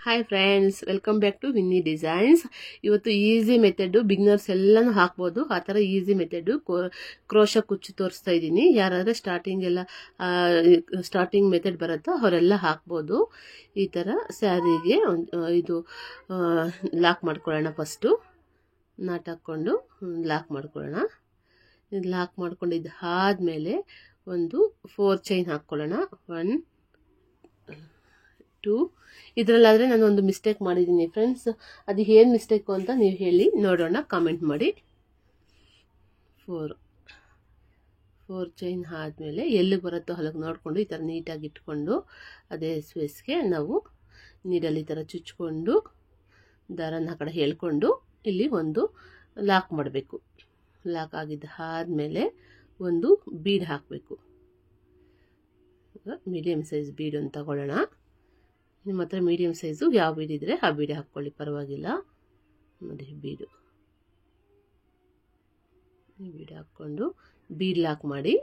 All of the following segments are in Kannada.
Hi friends, welcome back to Vinni designs. ಇವತ್ತು ಈಸಿ ಮೆಥಡು, ಬಿಗ್ನರ್ಸ್ ಎಲ್ಲನೂ ಹಾಕ್ಬೋದು. ಆ ಥರ ಈಸಿ ಮೆಥಡು ಕ್ರೋಶ ಕುಚ್ಚು ತೋರಿಸ್ತಾ ಇದ್ದೀನಿ. ಯಾರಾದರೆ ಸ್ಟಾರ್ಟಿಂಗ್ ಮೆಥಡ್ ಬರುತ್ತೋ ಅವರೆಲ್ಲ ಹಾಕ್ಬೋದು. ಈ ಥರ ಸ್ಯಾರಿಗೆ ಇದು ಲಾಕ್ ಮಾಡ್ಕೊಳ್ಳೋಣ. ಫಸ್ಟು ನಾಟ್ ಹಾಕ್ಕೊಂಡು ಲಾಕ್ ಮಾಡ್ಕೊಳ್ಳೋಣ. ಲಾಕ್ ಮಾಡ್ಕೊಂಡಿದ್ದು ಆದಮೇಲೆ ಒಂದು 4 ಚೈನ್ ಹಾಕ್ಕೊಳ್ಳೋಣ. 1 2. ಇದರಲ್ಲಾದರೆ ನಾನು ಒಂದು ಮಿಸ್ಟೇಕ್ ಮಾಡಿದ್ದೀನಿ ಫ್ರೆಂಡ್ಸ್. ಅದು ಏನು ಮಿಸ್ಟೇಕು ಅಂತ ನೀವು ಹೇಳಿ ನೋಡೋಣ, ಕಾಮೆಂಟ್ ಮಾಡಿ. 4 ಚೈನ್ ಆದಮೇಲೆ ಎಲ್ಲಿಗೆ ಬರುತ್ತೋ ಅಲ್ಲಿಗೆ ನೋಡಿಕೊಂಡು ಈ ಥರ ನೀಟಾಗಿ ಇಟ್ಕೊಂಡು ಅದೇ ಸ್ಪೇಸ್ಗೆ ನಾವು ನೀಡಲ್ಲಿ ಈ ಥರ ಚುಚ್ಕೊಂಡು ದಾರನ ಆ ಕಡೆ ಹೇಳ್ಕೊಂಡು ಇಲ್ಲಿ ಒಂದು ಲಾಕ್ ಮಾಡಬೇಕು. ಲಾಕ್ ಆಗಿದ್ದ ಆದಮೇಲೆ ಒಂದು ಬೀಡ್ ಹಾಕಬೇಕು. ಮೀಡಿಯಮ್ ಸೈಜ್ ಬೀಡನ್ನು ತಗೊಳ್ಳೋಣ. ನಿಮ್ಮ ಹತ್ರ ಮೀಡಿಯಮ್ ಸೈಜು ಯಾವ ಬೀಡ್ ಇದ್ದರೆ ಆ ಬೀಡ್ ಹಾಕ್ಕೊಳ್ಳಿ, ಪರವಾಗಿಲ್ಲ. ನೋಡಿ, ಬೀಡು ಬೀಡ್ ಹಾಕ್ಕೊಂಡು ಬೀಡ್ ಲಾಕ್ ಮಾಡಿ.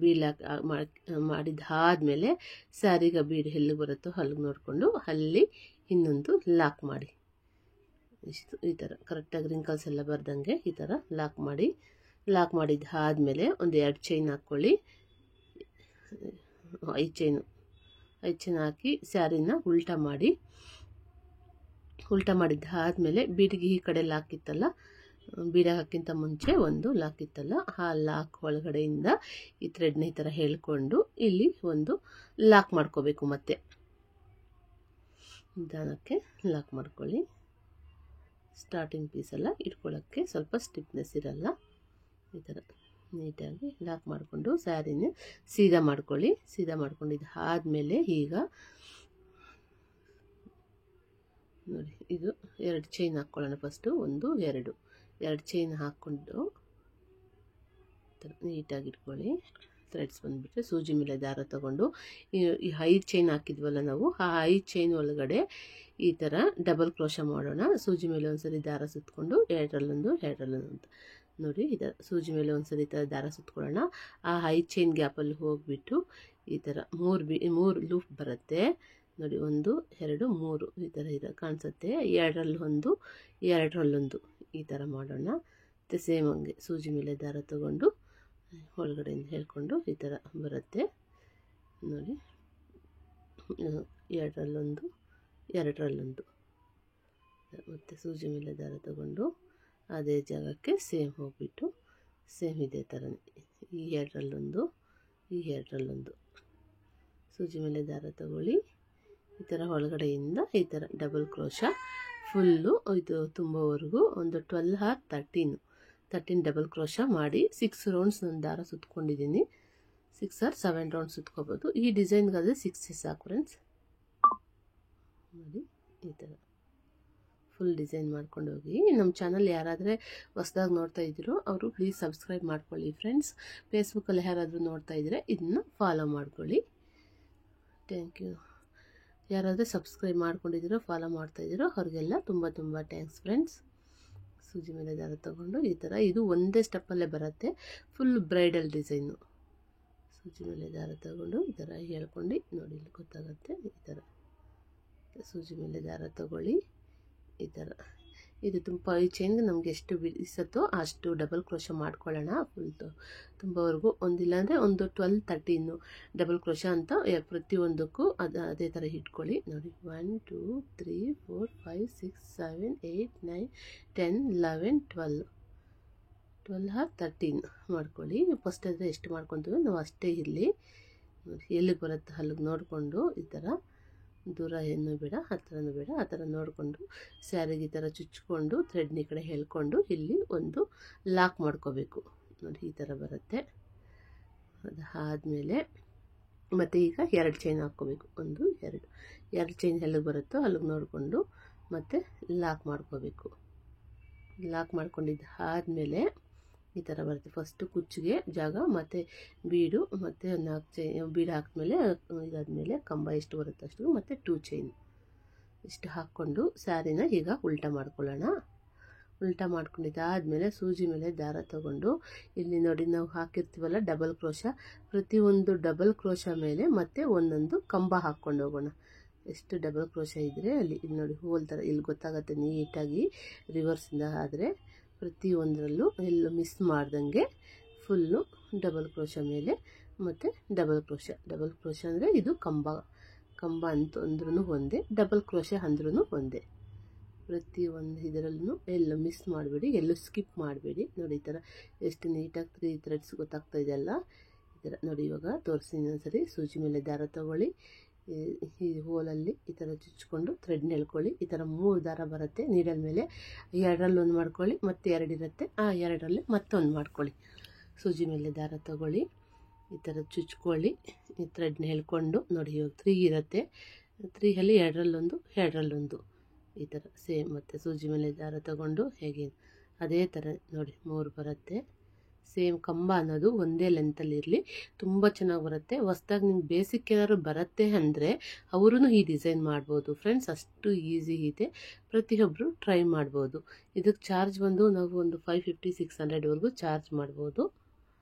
ಬೀಡ್ ಲಾಕ್ ಮಾಡಿದ್ದಾದಮೇಲೆ ಸ್ಯಾರಿಗೆ ಬೀಡ್ ಎಲ್ಲಿ ಬರುತ್ತೋ ಅಲ್ಲಿಗೆ ನೋಡಿಕೊಂಡು ಅಲ್ಲಿ ಇನ್ನೊಂದು ಲಾಕ್ ಮಾಡಿ. ಇಷ್ಟು ಈ ಥರ ಕರೆಕ್ಟಾಗಿ ರಿಂಕಲ್ಸ್ ಎಲ್ಲ ಬರ್ದಂಗೆ ಈ ಥರ ಲಾಕ್ ಮಾಡಿ. ಲಾಕ್ ಮಾಡಿದ್ದಾದಮೇಲೆ ಒಂದು 2 ಚೈನ್ ಹಾಕ್ಕೊಳ್ಳಿ. 5 ಚೈನ್ ಹಾಕಿ ಸ್ಯಾರಿನ ಉಲ್ಟಾ ಮಾಡಿ. ಉಲ್ಟಾ ಮಾಡಿದ್ದಾದಮೇಲೆ ಬೀಡಿಗೆ ಈ ಕಡೆ ಲಾಕ್ ಇತ್ತಲ್ಲ, ಬೀಡ ಹಾಕಿಂತ ಮುಂಚೆ ಒಂದು ಲಾಕ್ ಇತ್ತಲ್ಲ, ಆ ಲಾಕ್ ಒಳಗಡೆಯಿಂದ ಈ ಥ್ರೆಡ್ನ ಈ ಥರ ಹೇಳ್ಕೊಂಡು ಇಲ್ಲಿ ಒಂದು ಲಾಕ್ ಮಾಡ್ಕೋಬೇಕು. ಮತ್ತೆ ನಿಧಾನಕ್ಕೆ ಲಾಕ್ ಮಾಡ್ಕೊಳ್ಳಿ. ಸ್ಟಾರ್ಟಿಂಗ್ ಪೀಸೆಲ್ಲ ಇಟ್ಕೊಳ್ಳೋಕ್ಕೆ ಸ್ವಲ್ಪ ಸ್ಟಿಫ್ನೆಸ್ ಇರಲ್ಲ. ಈ ಥರ ನೀಟಾಗಿ ಲಾಕ್ ಮಾಡಿಕೊಂಡು ಸ್ಯಾರಿನ ಸೀದಾ ಮಾಡ್ಕೊಳ್ಳಿ. ಸೀದಾ ಮಾಡ್ಕೊಂಡಿದ್ದು ಆದಮೇಲೆ ಈಗ ನೋಡಿ, ಇದು 2 ಚೈನ್ ಹಾಕ್ಕೊಳ್ಳೋಣ. ಫಸ್ಟು 1 2 ಚೈನ್ ಹಾಕ್ಕೊಂಡು ನೀಟಾಗಿ ಇಟ್ಕೊಳ್ಳಿ. ಥ್ರೆಡ್ಸ್ ಬಂದುಬಿಟ್ರೆ ಸೂಜಿ ಮೇಲೆ ದಾರ ತಗೊಂಡು ಈ 5 ಚೈನ್ ಹಾಕಿದ್ವಲ್ಲ ನಾವು, ಆ 5 ಚೈನ್ ಒಳಗಡೆ ಈ ಥರ ಡಬಲ್ ಕ್ರೋಶ ಮಾಡೋಣ. ಸೂಜಿ ಮೇಲೆ ಒಂದ್ಸರಿ ದಾರ ಸುತ್ತಕೊಂಡು ಎರಡರಲ್ಲೊಂದು ಅಂತ ನೋಡಿ. ಇದರ ಸೂಜಿ ಮೇಲೆ ಒಂದ್ಸರಿ ಈ ಥರ ದಾರ ಸುತ್ಕೊಳ್ಳೋಣ. ಆ 5 ಚೈನ್ ಗ್ಯಾಪಲ್ಲಿ ಹೋಗಿಬಿಟ್ಟು ಈ ಥರ 3 ಲೂಪ್ ಬರುತ್ತೆ ನೋಡಿ. 1 2 3 ಈ ಥರ ಕಾಣಿಸುತ್ತೆ. ಎರಡರಲ್ಲೊಂದು ಈ ಥರ ಮಾಡೋಣ. ಮತ್ತು ಸೇಮ್ ಹಂಗೆ ಸೂಜಿ ಮೇಲೆ ದಾರ ತಗೊಂಡು ಒಳಗಡೆಯಿಂದ ಹೇಳ್ಕೊಂಡು ಈ ಥರ ಬರುತ್ತೆ ನೋಡಿ. ಎರಡರಲ್ಲೊಂದು ಮತ್ತು ಸೂಜಿ ಮೇಲೆ ದಾರ ತಗೊಂಡು ಅದೇ ಜಾಗಕ್ಕೆ ಸೇಮ್ ಹೋಗಿಬಿಟ್ಟು ಸೇಮ್ ಇದೇ ಥರನೇ ಈ ಎರಡರಲ್ಲೊಂದು ಸೂಜಿ ಮೇಲೆ ದಾರ ತಗೊಳ್ಳಿ. ಈ ಥರ ಒಳಗಡೆಯಿಂದ ಈ ಥರ ಡಬಲ್ ಕ್ರೋಶ ಫುಲ್ಲು ಇದು ತುಂಬವರೆಗೂ ಒಂದು 12 or 13 ಡಬಲ್ ಕ್ರೋಶ ಮಾಡಿ 6 ರೌಂಡ್ಸ್ ನಾನು ದಾರ ಸುತ್ಕೊಂಡಿದ್ದೀನಿ. 6 or 7 ರೌಂಡ್ಸ್ ಸುತ್ಕೋಬೋದು. ಈ ಡಿಸೈನ್ಗಾದರೆ 6 ಸಾಕು ಫ್ರೆಂಡ್ಸ್. ನೋಡಿ, ಈ ಥರ ಫುಲ್ ಡಿಸೈನ್ ಮಾಡ್ಕೊಂಡು ಹೋಗಿ. ನಮ್ಮ ಚಾನಲ್ ಯಾರಾದರೆ ಹೊಸ್ದಾಗಿ ನೋಡ್ತಾ ಇದ್ದೀರೋ ಅವರು ಪ್ಲೀಸ್ ಸಬ್ಸ್ಕ್ರೈಬ್ ಮಾಡ್ಕೊಳ್ಳಿ ಫ್ರೆಂಡ್ಸ್. ಫೇಸ್ಬುಕ್ಕಲ್ಲಿ ಯಾರಾದರೂ ನೋಡ್ತಾ ಇದ್ದರೆ ಇದನ್ನು ಫಾಲೋ ಮಾಡ್ಕೊಳ್ಳಿ. Thank you. ಯಾರಾದರೂ ಸಬ್ಸ್ಕ್ರೈಬ್ ಮಾಡ್ಕೊಂಡಿದ್ದೀರೋ ಫಾಲೋ ಮಾಡ್ತಾಯಿದ್ದೀರೋ ಅವ್ರಿಗೆಲ್ಲ ತುಂಬ ಥ್ಯಾಂಕ್ಸ್ ಫ್ರೆಂಡ್ಸ್. ಸೂಜಿ ಮೇಲೆ ದಾರ ತಗೊಂಡು ಈ ಥರ ಇದು ಒಂದೇ ಸ್ಟೆಪ್ಪಲ್ಲೇ ಬರುತ್ತೆ. Full bridal design. ಸೂಜಿ ಮೇಲೆ ದಾರ ತಗೊಂಡು ಈ ಥರ ಹೇಳ್ಕೊಂಡು ನೋಡಿ, ಇಲ್ಲಿ ಗೊತ್ತಾಗುತ್ತೆ. ಈ ಥರ ಸೂಜಿ ಮೇಲೆ ದಾರ ತಗೊಳ್ಳಿ. ಈ ಥರ ಇದು ತುಂಬ 5 ಚೈನ್ಗೆ ನಮಗೆ ಎಷ್ಟು ಬಿಡಿಸುತ್ತೋ ಅಷ್ಟು ಡಬಲ್ ಕ್ರೋಶ ಮಾಡ್ಕೊಳ್ಳೋಣ. ಫುಲ್ ತುಂಬವರೆಗೂ ಒಂದಿಲ್ಲಾಂದರೆ ಒಂದು 12-13 ಡಬಲ್ ಕ್ರೋಶ ಅಂತ ಪ್ರತಿಯೊಂದಕ್ಕೂ ಅದೇ ಥರ ಇಟ್ಕೊಳ್ಳಿ ನೋಡಿ. 1 2 3 4 5 6 7 8 9 10 11 12 or 13 ಮಾಡ್ಕೊಳ್ಳಿ. ಫಸ್ಟ್ ಆದರೆ ಎಷ್ಟು ಮಾಡ್ಕೊತೀವಿ ನಾವು ಅಷ್ಟೇ ಇರಲಿ. ಎಲ್ಲಿಗೆ ಬರುತ್ತೆ ಅಲ್ಲಿಗೆ ನೋಡಿಕೊಂಡು ಈ ಥರ ದೂರ ಏನೂ ಬೇಡ, ಹತ್ರನೂ ಬೇಡ, ಆ ಥರ ನೋಡಿಕೊಂಡು ಸ್ಯಾರಿಗೆ ಈ ಥರ ಚುಚ್ಕೊಂಡು ಥ್ರೆಡ್ನ ಈ ಕಡೆ ಹೇಳ್ಕೊಂಡು ಇಲ್ಲಿ ಒಂದು ಲಾಕ್ ಮಾಡ್ಕೋಬೇಕು ನೋಡಿ. ಈ ಥರ ಬರುತ್ತೆ. ಅದಾದಮೇಲೆ ಮತ್ತು ಈಗ 2 ಚೈನ್ ಹಾಕ್ಕೋಬೇಕು. 1 2 ಚೈನ್ ಎಲ್ಲಿಗೆ ಬರುತ್ತೋ ಅಲ್ಲಿಗೆ ನೋಡಿಕೊಂಡು ಮತ್ತು ಲಾಕ್ ಮಾಡ್ಕೋಬೇಕು. ಲಾಕ್ ಮಾಡ್ಕೊಂಡಿದ್ದು ಆದಮೇಲೆ ಈ ಥರ ಬರುತ್ತೆ. ಫಸ್ಟು ಕುಚ್ಚಿಗೆ ಜಾಗ ಮತ್ತು ಬೀಡು ಮತ್ತು 4 ಚೈನ್ ಬೀಡು ಹಾಕಿದ್ಮೇಲೆ ಇದಾದಮೇಲೆ ಕಂಬ ಎಷ್ಟು ಬರುತ್ತೆ ಅಷ್ಟು ಮತ್ತು 2 ಚೈನ್ ಇಷ್ಟು ಹಾಕ್ಕೊಂಡು ಸ್ಯಾರಿನ ಈಗ ಉಲ್ಟಾ ಮಾಡ್ಕೊಳ್ಳೋಣ. ಉಲ್ಟಾ ಮಾಡ್ಕೊಂಡಿದ್ದಾದಮೇಲೆ ಸೂಜಿ ಮೇಲೆ ದಾರ ತಗೊಂಡು ಇಲ್ಲಿ ನೋಡಿ ನಾವು ಹಾಕಿರ್ತೀವಲ್ಲ ಡಬಲ್ ಕ್ರೋಶ, ಪ್ರತಿಯೊಂದು ಡಬಲ್ ಕ್ರೋಶ ಮೇಲೆ ಮತ್ತೆ ಒಂದೊಂದು ಕಂಬ ಹಾಕ್ಕೊಂಡು ಹೋಗೋಣ. ಎಷ್ಟು ಡಬಲ್ ಕ್ರೋಶೆ ಇದ್ದರೆ ಅಲ್ಲಿ ಇಲ್ಲಿ ನೋಡಿ ಹೋಲ್ ಥರ ಇಲ್ಲಿ ಗೊತ್ತಾಗುತ್ತೆ ನೀಟಾಗಿ ರಿವರ್ಸಿಂದ ಆದರೆ ಪ್ರತಿಯೊಂದರಲ್ಲೂ ಎಲ್ಲೂ ಮಿಸ್ ಮಾಡ್ದಂಗೆ ಫುಲ್ಲು ಡಬಲ್ ಕ್ರೋಶೆ ಮೇಲೆ ಮತ್ತು ಡಬಲ್ ಕ್ರೋಶೆ ಅಂದರೆ ಇದು ಕಂಬ ಅಂದ್ರೂ ಒಂದೇ, ಡಬಲ್ ಕ್ರೋಶೆ ಅಂದ್ರೂ ಒಂದೇ. ಪ್ರತಿಯೊಂದು ಇದರಲ್ಲೂ ಎಲ್ಲೂ ಮಿಸ್ ಮಾಡಬೇಡಿ, ಎಲ್ಲೂ ಸ್ಕಿಪ್ ಮಾಡಬೇಡಿ. ನೋಡಿ ಈ ಥರ ಎಷ್ಟು ನೀಟಾಗಿ 3 ಥ್ರೆಡ್ಸ್ ಗೊತ್ತಾಗ್ತಾ ಇದೆಯಲ್ಲ, ಈ ಥರ ನೋಡಿ. ಇವಾಗ ತೋರಿಸ್ತೀನಿ ಒಂದ್ಸರಿ. ಸೂಜಿ ಮೇಲೆ ದಾರ ತಗೊಳ್ಳಿ, ಈ ಹೋಲಲ್ಲಿ ಈ ಥರ ಚುಚ್ಕೊಂಡು ಥ್ರೆಡ್ನ ಎಳ್ಕೊಳ್ಳಿ. ಈ ಥರ 3 ದಾರ ಬರುತ್ತೆ ನೀಡಲ್ ಮೇಲೆ, 2ರಲ್ಲಿ ಒಂದು ಮಾಡ್ಕೊಳ್ಳಿ, ಮತ್ತು 2 ಇರುತ್ತೆ, ಆ 2ರಲ್ಲಿ ಮತ್ತೊಂದು ಮಾಡ್ಕೊಳ್ಳಿ. ಸೂಜಿ ಮೇಲೆ ದಾರ ತಗೊಳ್ಳಿ, ಈ ಥರ ಚುಚ್ಕೊಳ್ಳಿ, ಈ ಥ್ರೆಡ್ನ ಎಳ್ಕೊಂಡು ನೋಡಿ. ಇವಾಗ 3 ಇರುತ್ತೆ, 3ಅಲ್ಲಿ 2ರಲ್ಲೊಂದು ಈ ಥರ ಸೇಮ್. ಮತ್ತು ಸೂಜಿ ಮೇಲೆ ದಾರ ತಗೊಂಡು ಹೇಗೆ ಅದೇ ಥರ ನೋಡಿ 3 ಬರುತ್ತೆ. ಸೇಮ್ ಕಂಬ ಅನ್ನೋದು ಒಂದೇ ಲೆಂತಲ್ಲಿರಲಿ, ತುಂಬ ಚೆನ್ನಾಗಿ ಬರುತ್ತೆ. ಹೊಸ್ದಾಗಿ ನಿಮ್ಗೆ ಬೇಸಿಕ್ ಏನಾದ್ರು ಬರುತ್ತೆ ಅಂದರೆ ಅವರೂ ಈ ಡಿಸೈನ್ ಮಾಡ್ಬೋದು ಫ್ರೆಂಡ್ಸ್. ಅಷ್ಟು ಈಸಿ ಇದೆ, ಪ್ರತಿಯೊಬ್ಬರು ಟ್ರೈ ಮಾಡ್ಬೋದು. ಇದಕ್ಕೆ ಚಾರ್ಜ್ ಬಂದು ನಾವು ಒಂದು 550-600ವರೆಗೂ ಚಾರ್ಜ್ ಮಾಡ್ಬೋದು.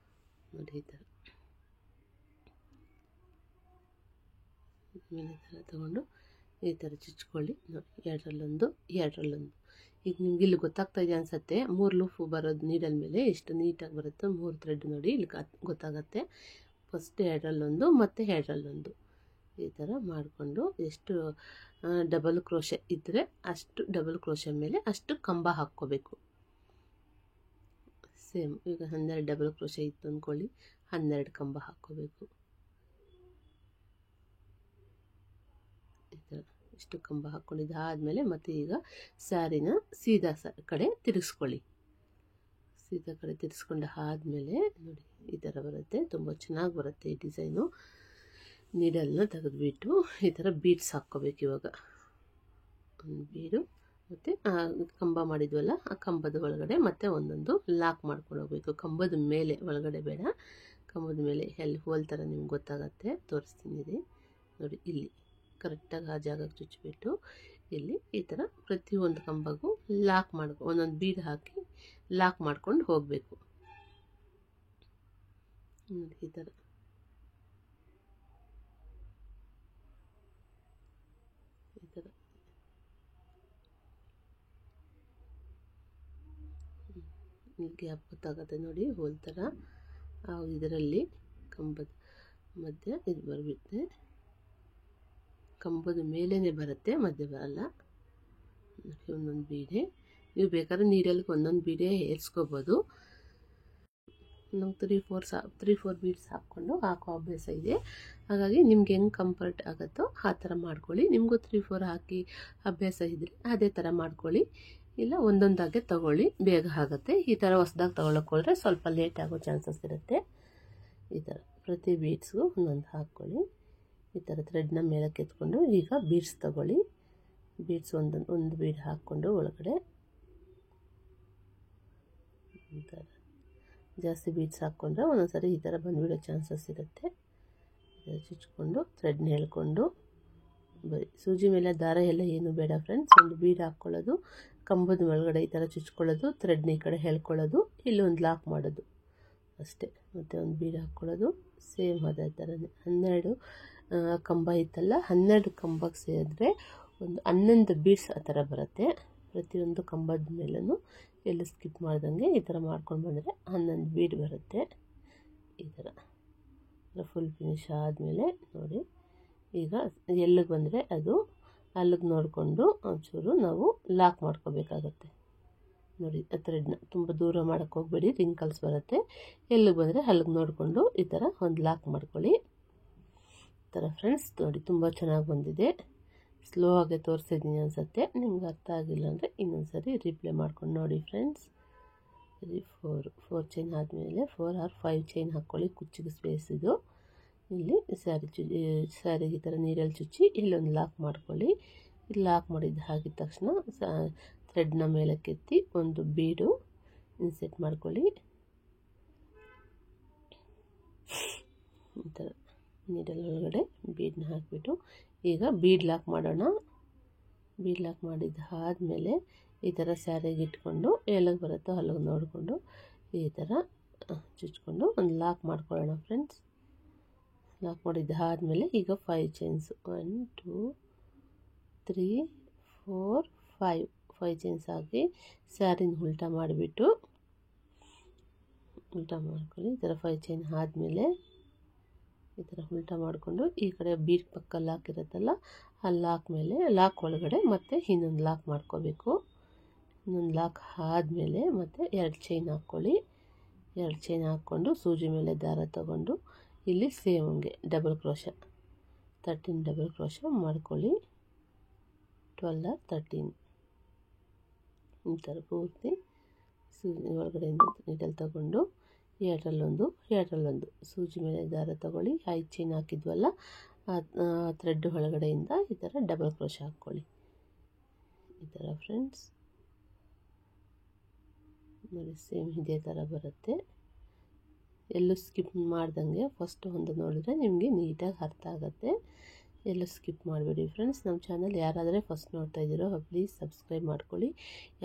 ನೋಡಿ ಈ ಥರ ಮೇಲೆ ದಾರ ತಗೊಂಡು ಈ ಥರ ಚುಚ್ಕೊಳ್ಳಿ. ನೋಡಿ 2ರಲ್ಲೊಂದು. ಈಗ ನಿಮ್ಗೆ ಇಲ್ಲಿ ಗೊತ್ತಾಗ್ತಾ ಇದೆ ಅನಿಸುತ್ತೆ, 3 ಲೂಫು ಬರೋದು ನೀಡಲ್ ಮೇಲೆ ಎಷ್ಟು ನೀಟಾಗಿ ಬರುತ್ತೆ. 3 ಥ್ರೆಡ್ ನೋಡಿ ಇಲ್ಲಿ ಗೊತ್ತಾಗತ್ತೆ. ಫಸ್ಟ್ 2ರಲ್ಲೊಂದು ಮತ್ತು 2ರಲ್ಲೊಂದು ಈ ಥರ ಮಾಡಿಕೊಂಡು ಎಷ್ಟು ಡಬಲ್ ಕ್ರೋಶೆ ಇದ್ದರೆ ಅಷ್ಟು ಡಬಲ್ ಕ್ರೋಶೆ ಮೇಲೆ ಅಷ್ಟು ಕಂಬ ಹಾಕ್ಕೋಬೇಕು. ಸೇಮ್ ಈಗ 12 ಡಬಲ್ ಕ್ರೋಶೆ ಇತ್ತು ಅಂದ್ಕೊಳ್ಳಿ, 12 ಕಂಬ ಹಾಕ್ಕೋಬೇಕು. ಈ ಥರ ಇಷ್ಟು ಕಂಬ ಹಾಕ್ಕೊಂಡಿದ್ದಾದಮೇಲೆ ಮತ್ತು ಈಗ ಸ್ಯಾರಿನ ಸೀದಾ ಕಡೆ ತಿರುಗಿಸ್ಕೊಳ್ಳಿ. ಸೀದಾ ಕಡೆ ತಿರ್ಸ್ಕೊಂಡು ಆದಮೇಲೆ ನೋಡಿ ಈ ಥರ ಬರುತ್ತೆ. ತುಂಬ ಚೆನ್ನಾಗಿ ಬರುತ್ತೆ ಈ ಡಿಸೈನು. ನೀಡಲ್ನ ತೆಗೆದುಬಿಟ್ಟು ಈ ಥರ ಬೀಡ್ಸ್ ಹಾಕ್ಕೋಬೇಕು. ಇವಾಗ ಒಂದು ಬೀಡು ಮತ್ತು ಕಂಬ ಮಾಡಿದ್ವಲ್ಲ, ಆ ಕಂಬದ ಒಳಗಡೆ ಮತ್ತೆ ಒಂದೊಂದು ಲಾಕ್ ಮಾಡ್ಕೊಂಡು ಹೋಗಬೇಕು. ಕಂಬದ ಮೇಲೆ, ಒಳಗಡೆ ಬೇಡ, ಕಂಬದ ಮೇಲೆ ಎಲ್ಲಿ ಹೋಲ್ ಥರ ನಿಮ್ಗೆ ಗೊತ್ತಾಗತ್ತೆ, ತೋರಿಸ್ತೀನಿ ನೋಡಿ. ಇಲ್ಲಿ ಕರೆಕ್ಟಾಗಿ ಆ ಜಾಗಕ್ಕೆ ಚುಚ್ಚಿಬಿಟ್ಟು ಇಲ್ಲಿ ಈ ಥರ ಪ್ರತಿಯೊಂದು ಕಂಬಗೂ ಲಾಕ್ ಒಂದೊಂದು ಬೀಡ್ ಹಾಕಿ ಲಾಕ್ ಮಾಡ್ಕೊಂಡು ಹೋಗಬೇಕು. ನೋಡಿ ಈ ಥರ ಇಲ್ಲಿ ಗ್ಯಾಪ್ ಗೊತ್ತಾಗುತ್ತೆ ನೋಡಿ, ಹೋಲ್ ಥರ. ಇದರಲ್ಲಿ ಕಂಬದ ಮಧ್ಯೆ ಇದು ಬರುತ್ತೆ, ಕಂಬದ ಮೇಲೇ ಬರುತ್ತೆ, ಮಧ್ಯೆ ಬರಲ್ಲ. ಒಂದೊಂದು ಬೀಡೆ ನೀವು ಬೇಕಾದ್ರೆ ನೀಡಲ್ಗೆ ಒಂದೊಂದು ಬೀಡೆ ಏರ್ಸ್ಕೋಬೋದು. ನಮ್ಗೆ 3-4 ಬೀಡ್ಸ್ ಹಾಕ್ಕೊಂಡು ಹಾಕೋ ಅಭ್ಯಾಸ ಇದೆ. ಹಾಗಾಗಿ ನಿಮ್ಗೆ ಹೆಂಗೆ ಕಂಫರ್ಟ್ ಆಗುತ್ತೋ ಆ ಥರ ಮಾಡ್ಕೊಳ್ಳಿ. ನಿಮಗೂ 3-4 ಹಾಕಿ ಅಭ್ಯಾಸ ಇದ್ದರೆ ಅದೇ ಥರ ಮಾಡ್ಕೊಳ್ಳಿ. ಇಲ್ಲ ಒಂದೊಂದಾಗೆ ತಗೊಳ್ಳಿ, ಬೇಗ ಆಗುತ್ತೆ. ಈ ಥರ ಹೊಸ್ದಾಗಿ ತೊಗೊಳಕ್ಕೆ ಹೋದರೆ ಸ್ವಲ್ಪ ಲೇಟ್ ಆಗೋ ಚಾನ್ಸಸ್ ಇರುತ್ತೆ. ಈ ಥರ ಪ್ರತಿ ಬೀಡ್ಸ್ಗೂ ಒಂದೊಂದು ಹಾಕ್ಕೊಳ್ಳಿ. ಈ ಥರ ಥ್ರೆಡ್ನ ಮೇಲಕ್ಕೆ ಎತ್ಕೊಂಡು ಈಗ ಬೀಡ್ಸ್ ತಗೊಳ್ಳಿ. ಬೀಡ್ಸ್ ಒಂದು ಬೀಡ್ ಹಾಕ್ಕೊಂಡು ಒಳಗಡೆ ಈ ಥರ ಜಾಸ್ತಿ ಬೀಡ್ಸ್ ಹಾಕ್ಕೊಂಡ್ರೆ ಒಂದೊಂದು ಸರಿ ಈ ಥರ ಬಂದುಬಿಡೋ ಚಾನ್ಸಸ್ ಇರುತ್ತೆ. ಚುಚ್ಕೊಂಡು ಥ್ರೆಡ್ನ ಎಳ್ಕೊಂಡು ಬರೀ ಸೂಜಿ ಮೇಲೆ ದಾರ ಎಲ್ಲ ಏನು ಬೇಡ ಫ್ರೆಂಡ್ಸ್. ಒಂದು ಬೀಡ್ ಹಾಕ್ಕೊಳ್ಳೋದು, ಕಂಬದ ಒಳಗಡೆ ಈ ಥರ ಚುಚ್ಕೊಳ್ಳೋದು, ಥ್ರೆಡ್ನ ಈ ಕಡೆ ಎಳ್ಕೊಳ್ಳೋದು, ಇಲ್ಲೊಂದು ಲಾಕ್ ಮಾಡೋದು ಅಷ್ಟೇ. ಮತ್ತು ಒಂದು ಬೀಡ್ ಹಾಕ್ಕೊಳ್ಳೋದು, ಸೇಮ್ ಅದೇ ಥರನೇ. 12 ಕಂಬ ಇತ್ತಲ್ಲ, 12 ಕಂಬಕ್ಕೆ ಸೇರಿದ್ರೆ ಒಂದು 11 ಬೀಡ್ಸ್ ಆ ಥರ ಬರುತ್ತೆ. ಪ್ರತಿಯೊಂದು ಕಂಬದ ಮೇಲೂ ಎಲ್ಲ ಸ್ಕಿಪ್ ಮಾಡ್ದಂಗೆ ಈ ಥರ ಮಾಡ್ಕೊಂಡು ಬಂದರೆ 11 ಬೀಡ್ ಬರುತ್ತೆ. ಈ ಥರ ಫುಲ್ ಫಿನಿಶ್ ಆದಮೇಲೆ ನೋಡಿ, ಈಗ ಎಲ್ಲಿಗೆ ಬಂದರೆ ಅದು ಅಲ್ಲಿಗೆ ನೋಡಿಕೊಂಡು ಒಂಚೂರು ನಾವು ಲಾಕ್ ಮಾಡ್ಕೋಬೇಕಾಗತ್ತೆ. ನೋಡಿ ಆ ಥ್ರೆಡ್ನ ತುಂಬ ದೂರ ಮಾಡೋಕ್ಕೆ ಹೋಗಬೇಡಿ, ರಿಂಕಲ್ಸ್ ಬರುತ್ತೆ. ಎಲ್ಲಿಗೆ ಬಂದರೆ ಅಲ್ಲಿಗೆ ನೋಡಿಕೊಂಡು ಈ ಥರ ಒಂದು ಲಾಕ್ ಮಾಡ್ಕೊಳ್ಳಿ. ಈ ಥರ ಫ್ರೆಂಡ್ಸ್ ನೋಡಿ, ತುಂಬ ಚೆನ್ನಾಗಿ ಬಂದಿದೆ. ಸ್ಲೋ ಆಗಿ ತೋರಿಸಿದ್ದೀನಿ ಅನಿಸುತ್ತೆ. ನಿಮ್ಗೆ ಅರ್ಥ ಆಗಿಲ್ಲ ಅಂದರೆ ಇನ್ನೊಂದು ಸರಿ ರಿಪ್ಲೈ ಮಾಡ್ಕೊಂಡು ನೋಡಿ ಫ್ರೆಂಡ್ಸ್. ಇದು 4 ಚೈನ್ ಆದಮೇಲೆ 4 or 5 ಚೈನ್ ಹಾಕ್ಕೊಳ್ಳಿ, ಕುಚ್ಚಿಗೆ ಸ್ಪೇಸ್ ಇದು. ಇಲ್ಲಿ ಸ್ಯಾರಿಗೆ ಈ ಥರ ನೀರಲ್ಲಿ ಚುಚ್ಚಿ ಇಲ್ಲೊಂದು ಲಾಕ್ ಮಾಡ್ಕೊಳ್ಳಿ. ಇಲ್ಲಿ ಲಾಕ್ ಮಾಡಿದ್ದು ಆಗಿದ ತಕ್ಷಣ ಥ್ರೆಡ್ನ ಮೇಲಕ್ಕೆತ್ತಿ ಒಂದು ಬೀಡು ಇನ್ಸೆಟ್ ಮಾಡ್ಕೊಳ್ಳಿ. ಈ ಥರ ನೀಡಲ್ ಒಳಗಡೆ ಬೀಡನ್ನ ಹಾಕಿಬಿಟ್ಟು ಈಗ ಬೀಡ್ ಲಾಕ್ ಮಾಡೋಣ. ಬೀಡ್ ಲಾಕ್ ಮಾಡಿದ್ದು ಆದಮೇಲೆ ಈ ಥರ ಸ್ಯಾರಿಗೆ ಇಟ್ಕೊಂಡು ಎಲ್ಲಿಗೆ ಬರುತ್ತೋ ಅಲ್ಲಿಗೆ ನೋಡಿಕೊಂಡು ಈ ಥರ ಚುಚ್ಕೊಂಡು ಒಂದು ಲಾಕ್ ಮಾಡ್ಕೊಳ್ಳೋಣ ಫ್ರೆಂಡ್ಸ್. ಲಾಕ್ ಮಾಡಿದ್ದು ಆದಮೇಲೆ ಈಗ 5 ಚೈನ್ಸು 1 2 3 4 5 ಚೈನ್ಸ್ ಹಾಕಿ ಸ್ಯಾರಿನ ಉಲ್ಟಾ ಮಾಡಿಬಿಟ್ಟು ಉಲ್ಟಾ ಮಾಡ್ಕೊಳ್ಳಿ. ಈ ಥರ 5 ಚೈನ್ ಆದಮೇಲೆ ಈ ಥರ ಉಲ್ಟಾ ಮಾಡಿಕೊಂಡು ಈ ಕಡೆ ಬೀಡ್ ಪಕ್ಕ ಲಾಕ್ ಇರುತ್ತಲ್ಲ ಆ ಲಾಕ್ ಮೇಲೆ ಲಾಕ್ ಒಳಗಡೆ ಮತ್ತೆ ಇನ್ನೊಂದು ಲಾಕ್ ಮಾಡ್ಕೋಬೇಕು. ಇನ್ನೊಂದು ಲಾಕ್ ಆದಮೇಲೆ ಮತ್ತೆ 2 ಚೈನ್ ಹಾಕ್ಕೊಳ್ಳಿ. 2 ಚೈನ್ ಹಾಕ್ಕೊಂಡು ಸೂಜಿ ಮೇಲೆ ದಾರ ತಗೊಂಡು ಇಲ್ಲಿ ಸೇಮ್ ಹಂಗೆ ಡಬಲ್ ಕ್ರೋಶ 13 ಡಬಲ್ ಕ್ರೋಶ ಮಾಡ್ಕೊಳ್ಳಿ. 12 13 ಈ ಥರ ಪೂರ್ತಿ ಒಳಗಡೆಯಿಂದ ನೀಡಲ್ ತಗೊಂಡು ಎರಡರಲ್ಲೊಂದು ಸೂಜಿ ಮೇಲೆ ದಾರ ತಗೊಳ್ಳಿ. 5 ಚೈನ್ ಹಾಕಿದ್ವಲ್ಲ ಆ ಥ್ರೆಡ್ ಒಳಗಡೆಯಿಂದ ಈ ಥರ ಡಬಲ್ ಕ್ರೋಶ ಹಾಕ್ಕೊಳ್ಳಿ. ಈ ಥರ ಫ್ರೆಂಡ್ಸ್ ನೋಡಿ, ಸೇಮ್ ಇದೇ ಥರ ಬರುತ್ತೆ. ಎಲ್ಲೂ ಸ್ಕಿಪ್ ಮಾಡ್ದಂಗೆ ಫಸ್ಟ್ ಒಂದು ನೋಡಿದ್ರೆ ನಿಮಗೆ ನೀಟಾಗಿ ಅರ್ಥ ಆಗುತ್ತೆ. ಎಲ್ಲೂ ಸ್ಕಿಪ್ ಮಾಡಬೇಡಿ ಫ್ರೆಂಡ್ಸ್. ನಮ್ಮ ಚಾನಲ್ ಯಾರಾದರೆ ಫಸ್ಟ್ ನೋಡ್ತಾ ಇದ್ದೀರೋ ಪ್ಲೀಸ್ ಸಬ್ಸ್ಕ್ರೈಬ್ ಮಾಡ್ಕೊಳ್ಳಿ.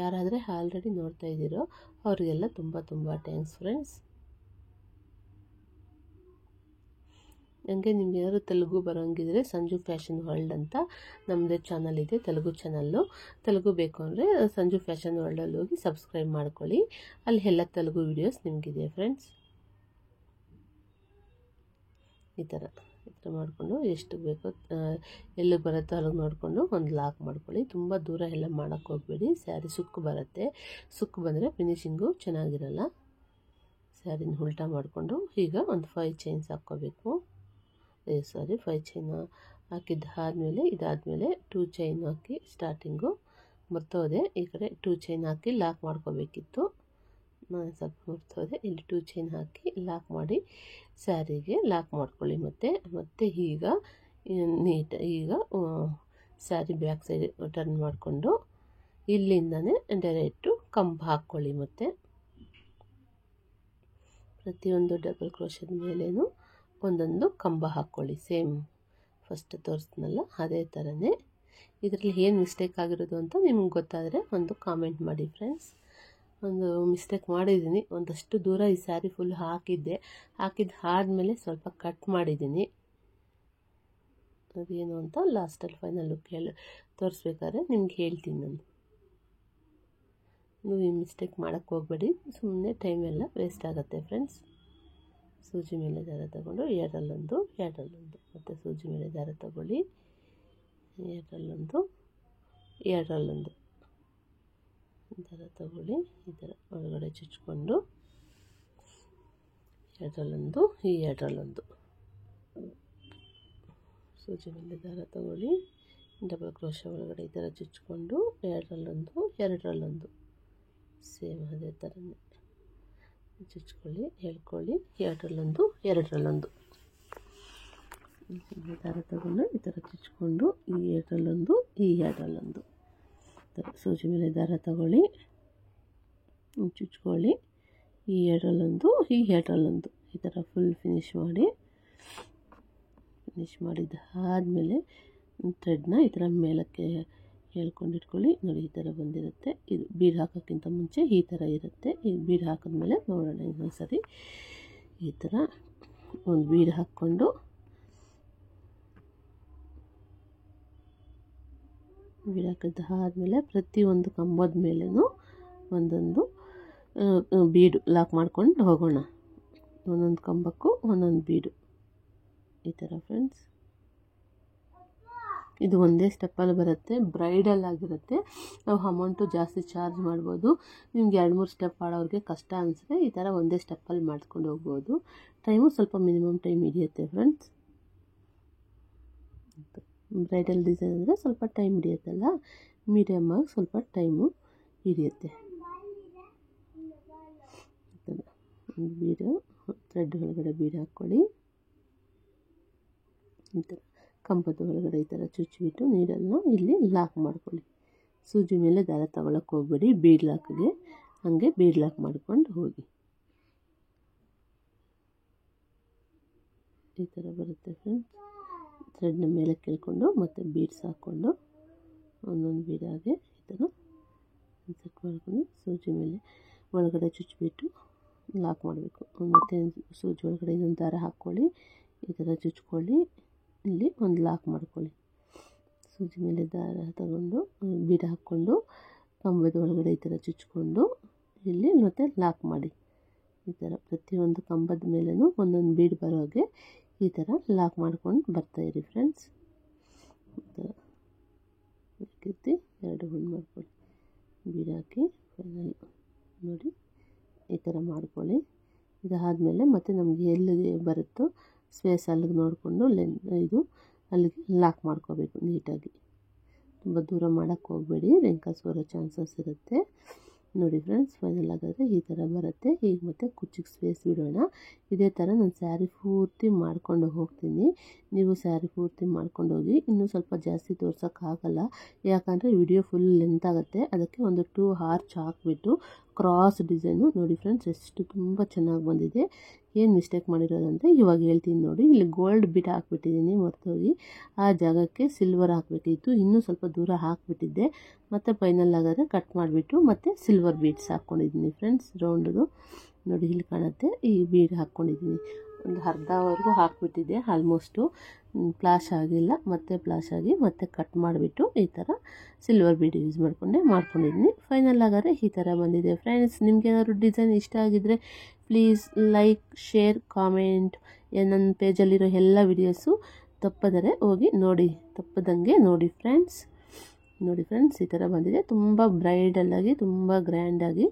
ಯಾರಾದರೆ ಆಲ್ರೆಡಿ ನೋಡ್ತಾ ಇದ್ದೀರೋ ಅವರಿಗೆಲ್ಲ ತುಂಬ ಥ್ಯಾಂಕ್ಸ್ ಫ್ರೆಂಡ್ಸ್. ನನಗೆ ನಿಮ್ಗೆ ಏನಾದರೂ ತೆಲುಗು ಬರೋಂಗಿದ್ರೆ ಸಂಜು ಫ್ಯಾಷನ್ ವರ್ಲ್ಡ್ ಅಂತ ನಮ್ಮದೇ ಚಾನಲ್ ಇದೆ, ತೆಲುಗು ಚಾನಲ್ಲು. ತೆಲುಗು ಬೇಕು ಅಂದರೆ ಸಂಜು ಫ್ಯಾಷನ್ ವರ್ಲ್ಡಲ್ಲಿ ಹೋಗಿ ಸಬ್ಸ್ಕ್ರೈಬ್ ಮಾಡ್ಕೊಳ್ಳಿ. ಅಲ್ಲಿ ಎಲ್ಲ ತೆಲುಗು ವೀಡಿಯೋಸ್ ನಿಮಗಿದೆ ಫ್ರೆಂಡ್ಸ್. ಈ ಥರ ಮಾಡಿಕೊಂಡು ಎಷ್ಟು ಬೇಕೋ ಎಲ್ಲಿ ಬರುತ್ತೋ ಅಲ್ಲಿಗೆ ನೋಡಿಕೊಂಡು ಒಂದು ಲಾಕ್ ಮಾಡ್ಕೊಳ್ಳಿ. ತುಂಬ ದೂರ ಎಲ್ಲ ಮಾಡೋಕ್ಕೆ ಹೋಗಬೇಡಿ, ಸ್ಯಾರಿ ಸುಕ್ಕು ಬರುತ್ತೆ. ಸುಕ್ಕು ಬಂದರೆ ಫಿನಿಶಿಂಗು ಚೆನ್ನಾಗಿರಲ್ಲ. ಸ್ಯಾರಿನ ಉಲ್ಟಾ ಮಾಡಿಕೊಂಡು ಈಗ ಒಂದು 5 ಚೈನ್ಸ್ ಹಾಕ್ಕೋಬೇಕು. 5 ಚೈನ್ ಹಾಕಿದ್ದಾದಮೇಲೆ ಇದಾದಮೇಲೆ 2 ಚೈನ್ ಹಾಕಿ ಸ್ಟಾರ್ಟಿಂಗು ಮರ್ತೋದೆ. ಈ ಕಡೆ 2 ಚೈನ್ ಹಾಕಿ ಲಾಕ್ ಮಾಡ್ಕೋಬೇಕಿತ್ತು, ನಾನು ಸ್ವಲ್ಪ ಮರ್ತೋದೆ. ಇಲ್ಲಿ 2 ಚೈನ್ ಹಾಕಿ ಲಾಕ್ ಮಾಡಿ ಸ್ಯಾರಿಗೆ ಲಾಕ್ ಮಾಡ್ಕೊಳ್ಳಿ. ಮತ್ತೆ ಈಗ ಸ್ಯಾರಿ ಬ್ಯಾಕ್ ಸೈಡ್ ಟರ್ನ್ ಮಾಡಿಕೊಂಡು ಇಲ್ಲಿಂದನೇ ಡೈರೆಕ್ಟು ಕಂಬ ಹಾಕ್ಕೊಳ್ಳಿ. ಮತ್ತು ಪ್ರತಿಯೊಂದು ಡಬಲ್ ಕ್ರೋಶದ ಮೇಲೇನು ಒಂದೊಂದು ಕಂಬ ಹಾಕ್ಕೊಳ್ಳಿ. ಸೇಮ್ ಫಸ್ಟ್ ತೋರಿಸ್ನಲ್ಲ ಅದೇ ಥರನೇ. ಇದರಲ್ಲಿ ಏನು ಮಿಸ್ಟೇಕ್ ಆಗಿರೋದು ಅಂತ ನಿಮ್ಗೆ ಗೊತ್ತಾದರೆ ಒಂದು ಕಾಮೆಂಟ್ ಮಾಡಿ ಫ್ರೆಂಡ್ಸ್. ಒಂದು ಮಿಸ್ಟೇಕ್ ಮಾಡಿದ್ದೀನಿ, ಒಂದಷ್ಟು ದೂರ ಈ ಸ್ಯಾರಿ ಫುಲ್ ಹಾಕಿದ್ದಾದಮೇಲೆ ಸ್ವಲ್ಪ ಕಟ್ ಮಾಡಿದ್ದೀನಿ. ಅದೇನು ಅಂತ ಲಾಸ್ಟಲ್ಲಿ ಫೈನಲ್ ಲುಕ್ ತೋರಿಸ್ಬೇಕಾದ್ರೆ ನಿಮ್ಗೆ ಹೇಳ್ತೀನಿ ನಾನು. ನೀವು ಈ ಮಿಸ್ಟೇಕ್ ಮಾಡೋಕ್ಕೆ ಹೋಗಬೇಡಿ, ಸುಮ್ಮನೆ ಟೈಮೆಲ್ಲ ವೇಸ್ಟ್ ಆಗುತ್ತೆ ಫ್ರೆಂಡ್ಸ್. ಸೂಜಿ ಮೇಲೆ ದಾರ ತಗೊಂಡು ಎರಡರಲ್ಲೊಂದು ಮತ್ತು ಸೂಜಿ ಮೇಲೆ ದಾರ ತಗೊಳ್ಳಿ. ಎರಡರಲ್ಲೊಂದು ದಾರ ತಗೊಳ್ಳಿ. ಈ ಥರ ಒಳಗಡೆ ಚುಚ್ಕೊಂಡು ಎರಡರಲ್ಲೊಂದು ಸೂಜಿ ಮೇಲೆ ದಾರ ತಗೊಳ್ಳಿ. ಡಬಲ್ ಕ್ರೋಶ ಒಳಗಡೆ ಈ ಥರ ಚುಚ್ಕೊಂಡು ಎರಡರಲ್ಲೊಂದು ಸೇಮ್ ಅದೇ ಥರನೇ ಚುಚ್ಕೊಳ್ಳಿ, ಹೇಳ್ಕೊಳ್ಳಿ. ಎರಡರಲ್ಲೊಂದು ದಾರ ತಗೊಂಡು ಈ ಥರ ಚುಚ್ಕೊಂಡು ಈ ಎರಡರಲ್ಲೊಂದು ಥರ ಸೂಜಿ ಮೇಲೆ ದಾರ ತಗೊಳ್ಳಿ, ಚುಚ್ಕೊಳ್ಳಿ. ಈ ಎರಡರಲ್ಲೊಂದು ಈ ಥರ ಫುಲ್ ಫಿನಿಶ್ ಮಾಡಿದ್ದಾದಮೇಲೆ ಥ್ರೆಡ್ನ ಈ ಥರ ಮೇಲಕ್ಕೆ ಹೇಳ್ಕೊಂಡಿಟ್ಕೊಳ್ಳಿ. ನೋಡಿ ಈ ಥರ ಬಂದಿರುತ್ತೆ. ಇದು ಬೀಡ್ ಹಾಕೋಕ್ಕಿಂತ ಮುಂಚೆ ಈ ಥರ ಇರುತ್ತೆ. ಈ ಬೀಡ್ ಹಾಕಿದ್ಮೇಲೆ ನೋಡೋಣ ಇನ್ನೊಂದು ಸರಿ. ಈ ಥರ ಒಂದು ಬೀಡ್ ಹಾಕ್ಕೊಂಡು ಬೀಡ್ ಹಾಕಿದ್ದಾದಮೇಲೆ ಪ್ರತಿಯೊಂದು ಕಂಬದ ಮೇಲೂ ಒಂದೊಂದು ಬೀಡು ಲಾಕ್ ಮಾಡ್ಕೊಂಡು ಹೋಗೋಣ. ಒಂದೊಂದು ಕಂಬಕ್ಕೂ ಒಂದೊಂದು ಬೀಡು ಈ ಥರ ಫ್ರೆಂಡ್ಸ್. ಇದು ಒಂದೇ ಸ್ಟೆಪ್ಪಲ್ಲಿ ಬರುತ್ತೆ, ಬ್ರೈಡಲ್ ಆಗಿರುತ್ತೆ. ನಾವು ಅಮೌಂಟು ಜಾಸ್ತಿ ಚಾರ್ಜ್ ಮಾಡ್ಬೋದು. ನಿಮ್ಗೆ 2-3 ಸ್ಟೆಪ್ ಆಡೋರಿಗೆ ಕಷ್ಟ ಅನಿಸಿದ್ರೆ ಈ ಥರ ಒಂದೇ ಸ್ಟೆಪ್ಪಲ್ಲಿ ಮಾಡ್ಕೊಂಡು ಹೋಗ್ಬೋದು. ಟೈಮು ಸ್ವಲ್ಪ ಮಿನಿಮಮ್ ಟೈಮ್ ಹಿಡಿಯುತ್ತೆ ಫ್ರೆಂಡ್ಸ್. ಬ್ರೈಡಲ್ ಡಿಸೈನ್ ಅಂದರೆ ಸ್ವಲ್ಪ ಟೈಮ್ ಹಿಡಿಯುತ್ತಲ್ಲ, ಮೀಡಿಯಮ್ಮಾಗಿ ಸ್ವಲ್ಪ ಟೈಮು ಹಿಡಿಯುತ್ತೆ. ಒಂದು ಬೀಡು ಥ್ರೆಡ್ ಒಳಗಡೆ ಬೀಡು ಹಾಕ್ಕೊಳ್ಳಿ. ಈ ಥರ ಕಂಬದ ಒಳಗಡೆ ಈ ಥರ ಚುಚ್ಚಿಬಿಟ್ಟು ನೀಡನ್ನು ಇಲ್ಲಿ ಲಾಕ್ ಮಾಡ್ಕೊಳ್ಳಿ. ಸೂಜಿ ಮೇಲೆ ದಾರ ತಗೊಳಕ್ಕೆ ಹೋಗಬೇಡಿ, ಬೀಡ್ ಲಾಕ್ಗೆ ಹಾಗೆ ಬೀಡ್ ಲಾಕ್ ಮಾಡ್ಕೊಂಡು ಹೋಗಿ. ಈ ಥರ ಬರುತ್ತೆ ಫ್ರೆಂಡ್ಸ್. ಥ್ರೆಡ್ನ ಮೇಲೆ ಕೇಳ್ಕೊಂಡು ಮತ್ತು ಬೀಡ್ಸ್ ಹಾಕ್ಕೊಂಡು ಒಂದೊಂದು ಬೀಡಾಗೆ ಈ ಥರ ಸೆಟ್ ಮಾಡ್ಕೊಂಡು ಸೂಜಿ ಮೇಲೆ ಒಳಗಡೆ ಚುಚ್ಚಿಬಿಟ್ಟು ಲಾಕ್ ಮಾಡಬೇಕು. ಮತ್ತು ಸೂಜಿ ಒಳಗಡೆ ಇನ್ನೊಂದು ದಾರ ಹಾಕ್ಕೊಳ್ಳಿ, ಈ ಥರ ಚುಚ್ಕೊಳ್ಳಿ. ಇಲ್ಲಿ ಒಂದು ಲಾಕ್ ಮಾಡ್ಕೊಳ್ಳಿ. ಸೂಜಿ ಮೇಲೆ ದಾರ ತಗೊಂಡು ಬೀಡ ಹಾಕ್ಕೊಂಡು ಕಂಬದ ಒಳಗಡೆ ಈ ಥರ ಚುಚ್ಕೊಂಡು ಇಲ್ಲಿ ಮತ್ತು ಲಾಕ್ ಮಾಡಿ. ಈ ಥರ ಪ್ರತಿಯೊಂದು ಕಂಬದ ಮೇಲೂ ಒಂದೊಂದು ಬೀಡ್ ಬರೋ ಹಾಗೆ ಈ ಥರ ಲಾಕ್ ಮಾಡ್ಕೊಂಡು ಬರ್ತಾಯಿರಿ ಫ್ರೆಂಡ್ಸ್. ಈ ಥರ ಹಾಕಿರ್ತಿ 2 ಹುಣ್ಣು ಮಾಡ್ಕೊಳ್ಳಿ, ಬೀಡ್ ಹಾಕಿ ಫೈನಲ್ ನೋಡಿ ಈ ಥರ ಮಾಡ್ಕೊಳ್ಳಿ. ಇದಾದಮೇಲೆ ಮತ್ತು ನಮಗೆ ಎಲ್ಲಿಗೆ ಬರುತ್ತೋ ಸ್ಪೇಸ್ ಅಲ್ಲಿಗೆ ನೋಡಿಕೊಂಡು ಇದು ಅಲ್ಲಿಗೆ ಲಾಕ್ ಮಾಡ್ಕೋಬೇಕು ನೀಟಾಗಿ. ತುಂಬ ದೂರ ಮಾಡೋಕ್ಕೆ ಹೋಗಬೇಡಿ, ರಿಂಕಲ್ಸ್ ಬರೋ ಚಾನ್ಸಸ್ ಇರುತ್ತೆ. ನೋಡಿ ಫ್ರೆಂಡ್ಸ್, ಫೈನಲ್ ಆಗಾದರೆ ಈ ಥರ ಬರುತ್ತೆ. ಈಗ ಮತ್ತೆ ಕುಚ್ಚಿಗೆ ಸ್ಪೇಸ್ ಬಿಡೋಣ. ಇದೇ ಥರ ನಾನು ಸ್ಯಾರಿ ಪೂರ್ತಿ ಮಾಡ್ಕೊಂಡು ಹೋಗ್ತೀನಿ. ನೀವು ಸ್ಯಾರಿ ಪೂರ್ತಿ ಮಾಡ್ಕೊಂಡು ಹೋಗಿ. ಇನ್ನೂ ಸ್ವಲ್ಪ ಜಾಸ್ತಿ ತೋರ್ಸೋಕ್ಕಾಗಲ್ಲ, ಯಾಕಂದರೆ ವಿಡಿಯೋ ಫುಲ್ ಲೆಂತ್ ಆಗುತ್ತೆ. ಅದಕ್ಕೆ ಒಂದು 2 ಆರ್ಚ್ ಹಾಕಿಬಿಟ್ಟು ಕ್ರಾಸ್ ಡಿಸೈನು ನೋಡಿ ಫ್ರೆಂಡ್ಸ್, ಎಷ್ಟು ತುಂಬ ಚೆನ್ನಾಗಿ ಬಂದಿದೆ. ಏನು ಮಿಸ್ಟೇಕ್ ಮಾಡಿರೋದಂದರೆ ಇವಾಗ ಹೇಳ್ತೀನಿ ನೋಡಿ. ಇಲ್ಲಿ ಗೋಲ್ಡ್ ಬಿಟ್ ಹಾಕ್ಬಿಟ್ಟಿದ್ದೀನಿ ಮರ್ತೋಗಿ, ಆ ಜಾಗಕ್ಕೆ ಸಿಲ್ವರ್ ಹಾಕಬೇಕಿತ್ತು. ಇನ್ನೂ ಸ್ವಲ್ಪ ದೂರ ಹಾಕಿಬಿಟ್ಟಿದ್ದೆ. ಮತ್ತು ಫೈನಲ್ ಆಗಾದರೆ ಕಟ್ ಮಾಡಿಬಿಟ್ಟು ಮತ್ತು ಸಿಲ್ವರ್ ಬೀಡ್ಸ್ ಹಾಕ್ಕೊಂಡಿದ್ದೀನಿ ಫ್ರೆಂಡ್ಸ್. ರೌಂಡ್ದು ನೋಡಿ ಇಲ್ಲಿ ಕಾಣುತ್ತೆ. ಈ ಬೀಡ್ ಹಾಕ್ಕೊಂಡಿದ್ದೀನಿ, ಒಂದು ಅರ್ಧವರೆಗೂ ಹಾಕಿಬಿಟ್ಟಿದ್ದೆ. ಆಲ್ಮೋಸ್ಟು ಫ್ಲಾಶ್ ಆಗಿಲ್ಲ, ಮತ್ತು ಫ್ಲಾಶ್ ಆಗಿ ಮತ್ತೆ ಕಟ್ ಮಾಡಿಬಿಟ್ಟು ಈ ಥರ ಸಿಲ್ವರ್ ಬೀಡ್ ಯೂಸ್ ಮಾಡ್ಕೊಂಡಿದ್ದೀನಿ. ಫೈನಲ್ ಆಗಾದರೆ ಈ ಥರ ಬಂದಿದೆ ಫ್ರೆಂಡ್ಸ್. ನಿಮ್ಗೆ ಏನಾದ್ರು ಡಿಸೈನ್ ಇಷ್ಟ ಆಗಿದ್ದರೆ ಪ್ಲೀಸ್ ಲೈಕ್, ಶೇರ್, ಕಾಮೆಂಟ್. ನನ್ನ ಪೇಜಲ್ಲಿರೋ ಎಲ್ಲ ವಿಡಿಯೋಸು ತಪ್ಪದಂಗೆ ನೋಡಿ ಫ್ರೆಂಡ್ಸ್. ನೋಡಿ ಫ್ರೆಂಡ್ಸ್, ಈ ಥರ ಬಂದಿದೆ. ತುಂಬ ಬ್ರೈಡಲ್ಲಾಗಿ, ತುಂಬ ಗ್ರ್ಯಾಂಡಾಗಿ,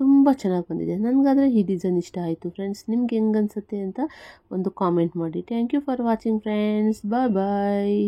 ತುಂಬ ಚೆನ್ನಾಗಿ ಬಂದಿದೆ. ನನಗಾದರೆ ಈ ಡಿಸೈನ್ ಇಷ್ಟ ಆಯಿತು ಫ್ರೆಂಡ್ಸ್. ನಿಮ್ಗೆ ಹೆಂಗೆ ಅನಿಸುತ್ತೆ ಅಂತ ಒಂದು ಕಾಮೆಂಟ್ ಮಾಡಿ. Thank you for watching friends. Bye.